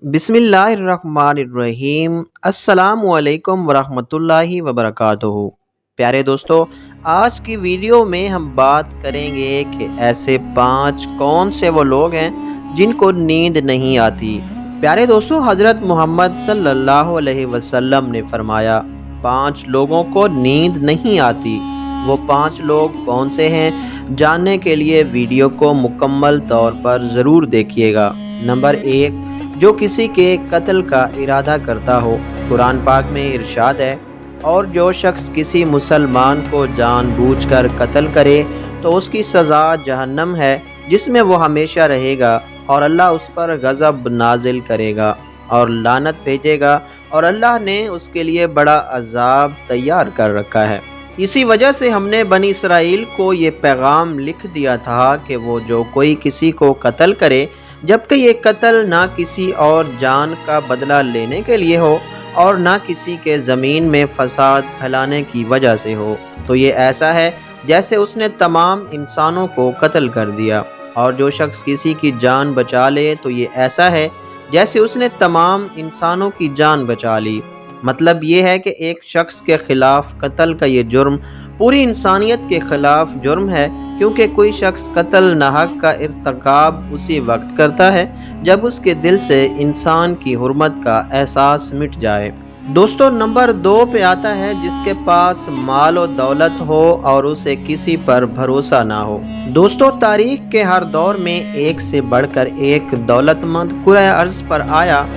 बिस्मिल्लाहिर्रहमानिर्रहीम। अस्सलामुअलैकुम वरहमतुल्लाहि वबरकातुहू। प्यारे दोस्तों, आज की वीडियो में हम बात करेंगे कि ऐसे 5 कौन से वो लोग हैं जिनको नींद नहीं आती। प्यारे दोस्तों, हज़रत मोहम्मद सल्लल्लाहु अलैहि वसल्लम ने फरमाया 5 लोगों को नींद नहीं आती। वो 5 लोग कौन से हैं, जानने के लिए वीडियो को मुकम्मल तौर पर ज़रूर देखिएगा। नंबर 1, जो किसी के कत्ल का इरादा करता हो। कुरान पाक में इरशाद है, और जो शख्स किसी मुसलमान को जानबूझकर कत्ल करे तो उसकी सज़ा जहन्नम है, जिसमें वो हमेशा रहेगा, और अल्लाह उस पर गज़ब नाजिल करेगा और लानत भेजेगा, और अल्लाह ने उसके लिए बड़ा अज़ाब तैयार कर रखा है। इसी वजह से हमने बनी इसराइल को ये पैगाम लिख दिया था कि वो जो कोई किसी को कत्ल करे, जबकि ये कत्ल ना किसी और जान का बदला लेने के लिए हो और ना किसी के ज़मीन में फसाद फैलाने की वजह से हो, तो ये ऐसा है जैसे उसने तमाम इंसानों को कत्ल कर दिया। और जो शख्स किसी की जान बचा ले तो ये ऐसा है जैसे उसने तमाम इंसानों की जान बचा ली। मतलब ये है कि एक शख्स के ख़िलाफ़ कत्ल का ये जुर्म पूरी इंसानियत के ख़िलाफ़ जुर्म है, क्योंकि कोई शख्स कत्ल नाहक का इर्तिकाब उसी वक्त करता है जब उसके दिल से इंसान की हुर्मत का एहसास मिट जाए। दोस्तों, नंबर 2 पे आता है जिसके पास माल और दौलत हो और उसे किसी पर भरोसा ना हो। दोस्तों, तारीख के हर दौर में एक से बढ़कर एक दौलतमंद कुरे अर्ज़ पर आया,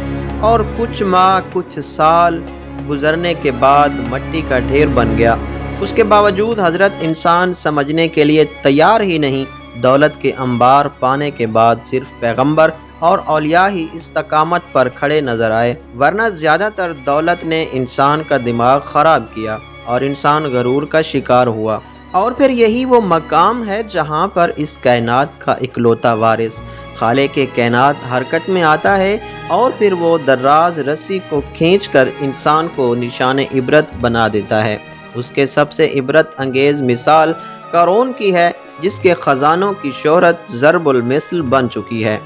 और कुछ माह कुछ साल गुजरने के बाद मट्टी का ढेर बन गया। उसके बावजूद हज़रत इंसान समझने के लिए तैयार ही नहीं। दौलत के अंबार पाने के बाद सिर्फ पैगंबर और औलिया ही इस्तकामत पर खड़े नजर आए, वरना ज़्यादातर दौलत ने इंसान का दिमाग ख़राब किया और इंसान गरूर का शिकार हुआ। और फिर यही वो मकाम है जहाँ पर इस कायनात का इकलौता वारिस खाले के कायनात हरकत में आता है, और फिर वो दर्राज रस्सी को खींचकर इंसान को निशान इबरत बना देता है। उसके सबसे इबरत अंगेज़ मिसाल क़ारून की है, जिसके ख़जानों की शोहरत ज़रबुल मिस्ल बन चुकी है।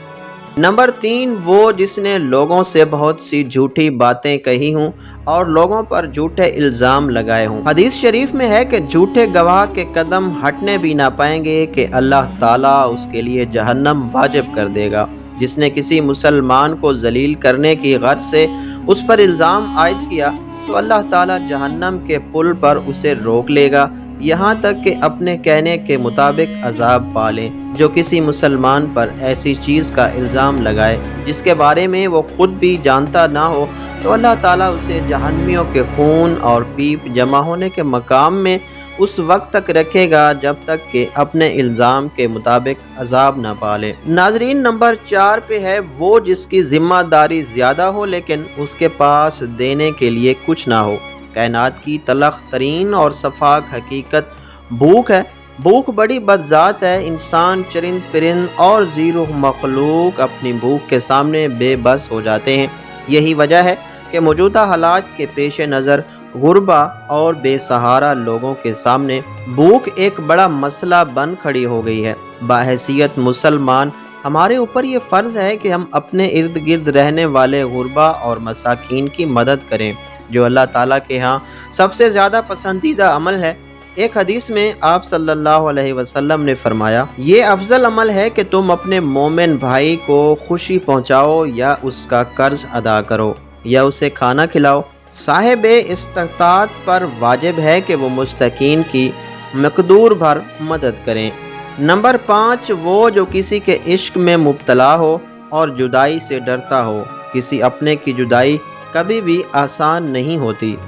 नंबर 3, वो जिसने लोगों से बहुत सी झूठी बातें कही हों और लोगों पर झूठे इल्ज़ाम लगाए हों। हदीस शरीफ में है कि झूठे गवाह के कदम हटने भी ना पाएंगे कि अल्लाह ताला उसके लिए जहन्नम वाजिब कर देगा। जिसने किसी मुसलमान को जलील करने की गर्ज से उस पर इल्ज़ाम आयद किया तो अल्लाह ताला जहन्नम के पुल पर उसे रोक लेगा, यहाँ तक कि अपने कहने के मुताबिक अजाब पाले। जो किसी मुसलमान पर ऐसी चीज़ का इल्ज़ाम लगाए जिसके बारे में वो खुद भी जानता ना हो, तो अल्लाह ताला उसे जहन्नमियों के खून और पीप जमा होने के मकाम में उस वक्त तक रखेगा जब तक कि अपने इल्ज़ाम के मुताबिक अजाब ना पाले। नाजरीन, नंबर 4 पे है वो जिसकी जिम्मेदारी ज़्यादा हो लेकिन उसके पास देने के लिए कुछ ना हो। कायनात की तलख तरीन और सफाक हकीकत भूख है। भूख बड़ी बदजात है। इंसान, चरिंद परिंद और ज़ीरो मखलूक अपनी भूख के सामने बेबस हो जाते हैं। यही वजह है कि मौजूदा हालात के पेश नज़र गुरबा और बेसहारा लोगों के सामने भूख एक बड़ा मसला बन खड़ी हो गई है। बाहैसियत मुसलमान हमारे ऊपर ये फ़र्ज़ है कि हम अपने इर्द गिर्द रहने वाले गुरबा और मसाकीन की मदद करें, जो अल्लाह ताला के यहाँ सबसे ज़्यादा पसंदीदा अमल है। एक हदीस में आप सल्लल्लाहु अलैहि वसल्लम ने फरमाया, ये अफजल अमल है कि तुम अपने मोमिन भाई को खुशी पहुँचाओ या उसका कर्ज अदा करो या उसे खाना खिलाओ। साहिबे इस्तात पर वाजिब है कि वो मुस्तकीन की मकदूर भर मदद करें। नंबर 5, वो जो किसी के इश्क में मुब्तला हो और जुदाई से डरता हो। किसी अपने की जुदाई कभी भी आसान नहीं होती।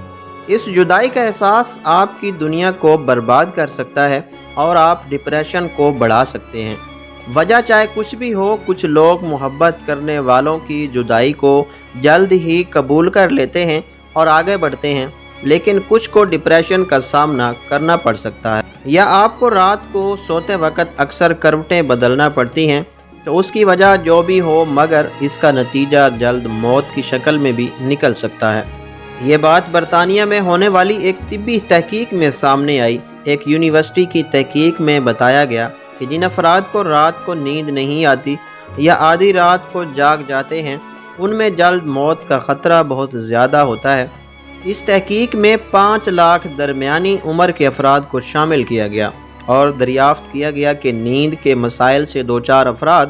इस जुदाई का एहसास आपकी दुनिया को बर्बाद कर सकता है और आप डिप्रेशन को बढ़ा सकते हैं। वजह चाहे कुछ भी हो, कुछ लोग मोहब्बत करने वालों की जुदाई को जल्द ही कबूल कर लेते हैं और आगे बढ़ते हैं, लेकिन कुछ को डिप्रेशन का सामना करना पड़ सकता है, या आपको रात को सोते वक्त अक्सर करवटें बदलना पड़ती हैं। तो उसकी वजह जो भी हो, मगर इसका नतीजा जल्द मौत की शक्ल में भी निकल सकता है। ये बात बरतानिया में होने वाली एक तिब्बी तहकीक में सामने आई। एक यूनिवर्सिटी की तहकीक में बताया गया कि जिन अफराद को रात को नींद नहीं आती या आधी रात को जाग जाते हैं, ان میں جلد موت کا خطرہ بہت زیادہ ہوتا ہے۔ اس تحقیق میں 5 لاکھ درمیانی عمر کے افراد کو شامل کیا گیا اور دریافت کیا گیا کہ نیند کے مسائل سے دوچار افراد،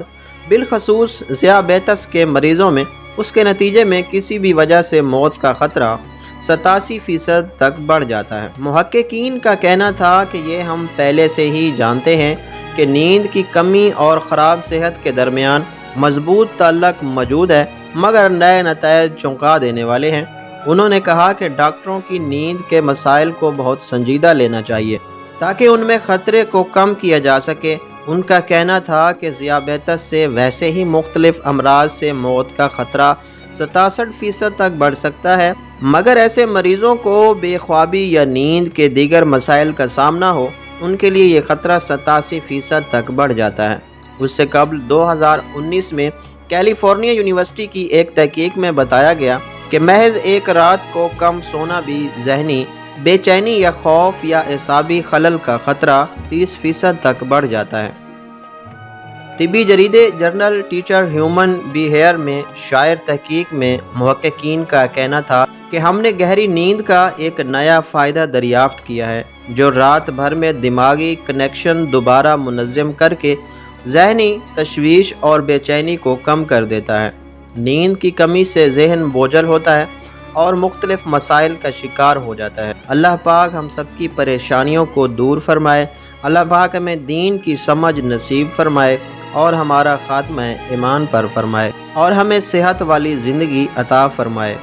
بالخصوص ذیابیطس کے مریضوں میں، اس کے نتیجے میں کسی بھی وجہ سے موت کا خطرہ 87% تک بڑھ جاتا ہے۔ محققین کا کہنا تھا کہ یہ ہم پہلے سے ہی جانتے ہیں کہ نیند کی کمی اور خراب صحت کے درمیان مضبوط تعلق موجود ہے، مگر نئے نتائج چونکا دینے والے ہیں۔ انہوں نے کہا کہ ڈاکٹروں کی نیند کے مسائل کو بہت سنجیدہ لینا چاہیے تاکہ ان میں خطرے کو کم کیا جا سکے۔ ان کا کہنا تھا کہ ذیابیطس سے ویسے ہی مختلف امراض سے موت کا خطرہ 67% تک بڑھ سکتا ہے، مگر ایسے مریضوں کو بے خوابی یا نیند کے دیگر مسائل کا سامنا ہو، ان کے لیے یہ خطرہ 87% تک بڑھ جاتا ہے۔ اس سے قبل 2019 میں کیلیفورنیا یونیورسٹی کی ایک تحقیق میں بتایا گیا کہ محض ایک رات کو کم سونا بھی ذہنی بے چینی یا خوف یا اعصابی خلل کا خطرہ 30% تک بڑھ جاتا ہے۔ طبی جریدے جرنل ٹیچر ہیومن بیہیئر میں شائع تحقیق میں محققین کا کہنا تھا کہ ہم نے گہری نیند کا ایک نیا فائدہ دریافت کیا ہے جو رات بھر میں دماغی کنیکشن دوبارہ منظم کر کے ذہنی تشویش اور بے چینی کو کم کر دیتا ہے۔ نیند کی کمی سے ذہن بوجھل ہوتا ہے اور مختلف مسائل کا شکار ہو جاتا ہے۔ اللہ پاک ہم سب کی پریشانیوں کو دور فرمائے۔ اللہ پاک ہمیں دین کی سمجھ نصیب فرمائے اور ہمارا خاتمہ ایمان پر فرمائے اور ہمیں صحت والی زندگی عطا فرمائے۔